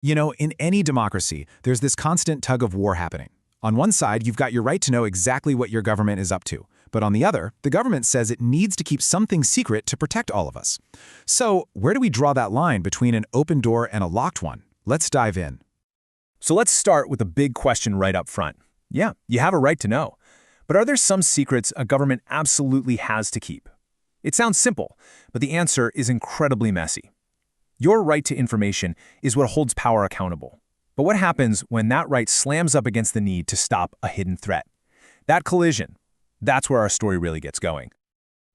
You know, in any democracy, there's this constant tug of war happening. On one side, you've got your right to know exactly what your government is up to. But on the other, the government says it needs to keep something secret to protect all of us. So, where do we draw that line between an open door and a locked one? Let's dive in. So let's start with a big question right up front. Yeah, you have a right to know. But are there some secrets a government absolutely has to keep? It sounds simple, but the answer is incredibly messy. Your right to information is what holds power accountable. But what happens when that right slams up against the need to stop a hidden threat? That collision, that's where our story really gets going.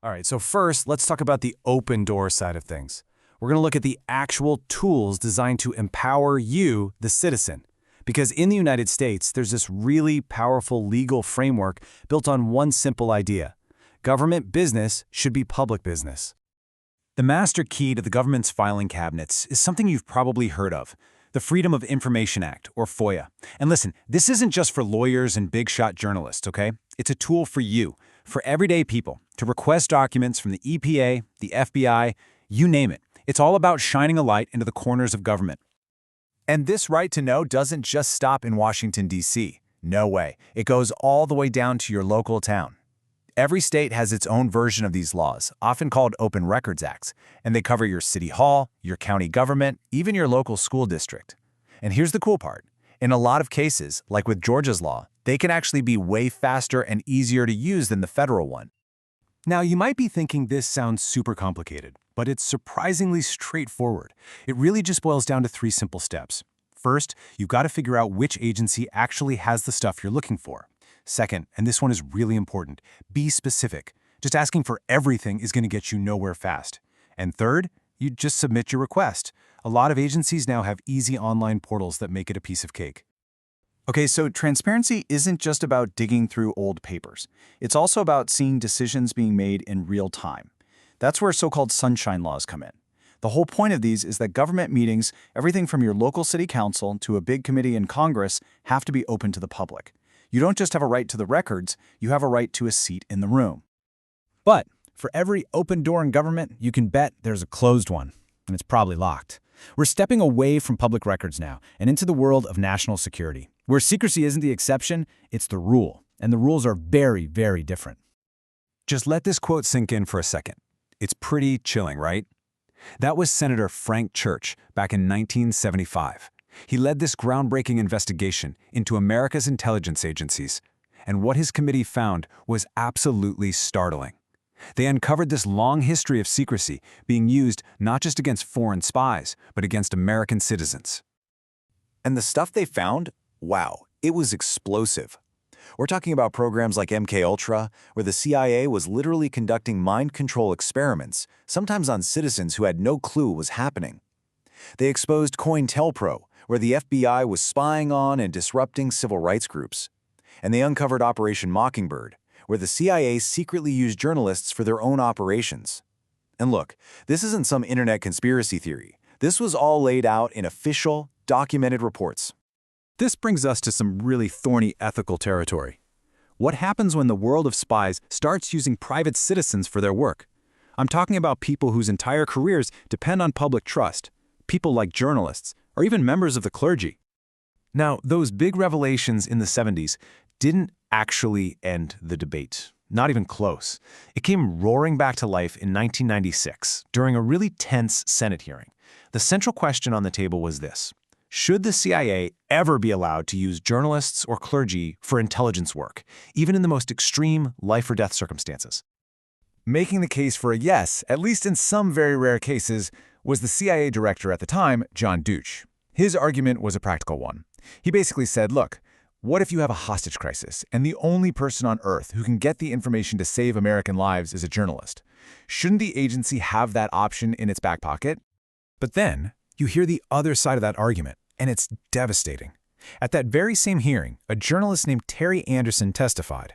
All right, so first, let's talk about the open door side of things. We're going to look at the actual tools designed to empower you, the citizen. Because in the United States, there's this really powerful legal framework built on one simple idea. Government business should be public business. The master key to the government's filing cabinets is something you've probably heard of, the Freedom of Information Act, or FOIA. And listen, this isn't just for lawyers and big-shot journalists, okay? It's a tool for you, for everyday people, to request documents from the EPA, the FBI, you name it. It's all about shining a light into the corners of government. And this right to know doesn't just stop in Washington, D.C. No way. It goes all the way down to your local town. Every state has its own version of these laws, often called Open Records Acts, and they cover your city hall, your county government, even your local school district. And here's the cool part. In a lot of cases, like with Georgia's law, they can actually be way faster and easier to use than the federal one. Now, you might be thinking this sounds super complicated, but it's surprisingly straightforward. It really just boils down to 3 simple steps. First, you've got to figure out which agency actually has the stuff you're looking for. Second, and this one is really important, be specific. Just asking for everything is going to get you nowhere fast. And third, you just submit your request. A lot of agencies now have easy online portals that make it a piece of cake. Okay, so transparency isn't just about digging through old papers. It's also about seeing decisions being made in real time. That's where so-called sunshine laws come in. The whole point of these is that government meetings, everything from your local city council to a big committee in Congress, have to be open to the public. You don't just have a right to the records, you have a right to a seat in the room. But for every open door in government, you can bet there's a closed one, and it's probably locked. We're stepping away from public records now and into the world of national security, where secrecy isn't the exception, it's the rule. And the rules are very, very different. Just let this quote sink in for a second. It's pretty chilling, right? That was Senator Frank Church back in 1975. He led this groundbreaking investigation into America's intelligence agencies, and what his committee found was absolutely startling. They uncovered this long history of secrecy being used not just against foreign spies, but against American citizens. And the stuff they found? Wow, it was explosive. We're talking about programs like MKUltra, where the CIA was literally conducting mind control experiments, sometimes on citizens who had no clue what was happening. They exposed COINTELPRO, where the FBI was spying on and disrupting civil rights groups. And they uncovered Operation Mockingbird, where the CIA secretly used journalists for their own operations. And look, this isn't some internet conspiracy theory. This was all laid out in official, documented reports. This brings us to some really thorny ethical territory. What happens when the world of spies starts using private citizens for their work? I'm talking about people whose entire careers depend on public trust, people like journalists, or even members of the clergy. Now, those big revelations in the 70s didn't actually end the debate. Not even close. It came roaring back to life in 1996 during a really tense Senate hearing. The central question on the table was this: should the CIA ever be allowed to use journalists or clergy for intelligence work, even in the most extreme life-or-death circumstances? Making the case for a yes, at least in some very rare cases, was the CIA director at the time, John Deutsch. His argument was a practical one. He basically said, look, what if you have a hostage crisis and the only person on Earth who can get the information to save American lives is a journalist? Shouldn't the agency have that option in its back pocket? But then, you hear the other side of that argument, and it's devastating. At that very same hearing, a journalist named Terry Anderson testified.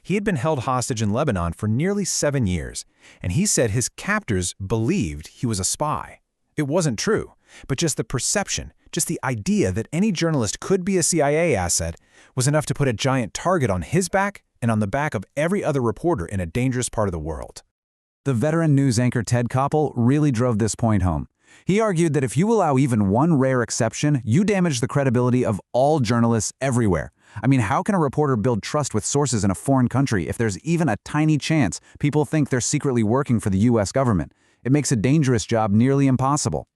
He had been held hostage in Lebanon for nearly 7 years, and he said his captors believed he was a spy. It wasn't true, but just the perception, just the idea that any journalist could be a CIA asset was enough to put a giant target on his back and on the back of every other reporter in a dangerous part of the world. The veteran news anchor Ted Koppel really drove this point home. He argued that if you allow even one rare exception, you damage the credibility of all journalists everywhere. I mean, how can a reporter build trust with sources in a foreign country if there's even a tiny chance people think they're secretly working for the US government? It makes a dangerous job nearly impossible.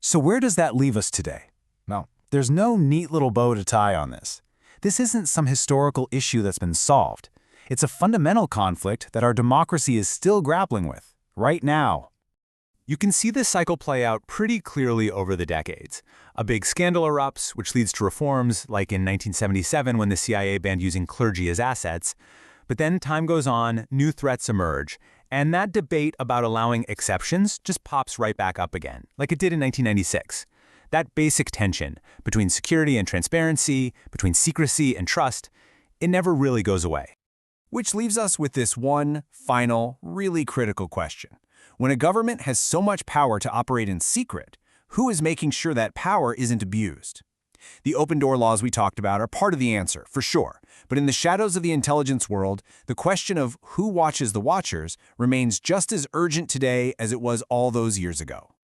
So where does that leave us today? Well, there's no neat little bow to tie on this. This isn't some historical issue that's been solved. It's a fundamental conflict that our democracy is still grappling with, right now. You can see this cycle play out pretty clearly over the decades. A big scandal erupts, which leads to reforms, like in 1977 when the CIA banned using clergy as assets. But then time goes on, new threats emerge, and that debate about allowing exceptions just pops right back up again, like it did in 1996. That basic tension between security and transparency, between secrecy and trust, it never really goes away. Which leaves us with this one final, really critical question. When a government has so much power to operate in secret, who is making sure that power isn't abused? The open-door laws we talked about are part of the answer, for sure. But in the shadows of the intelligence world, the question of who watches the watchers remains just as urgent today as it was all those years ago.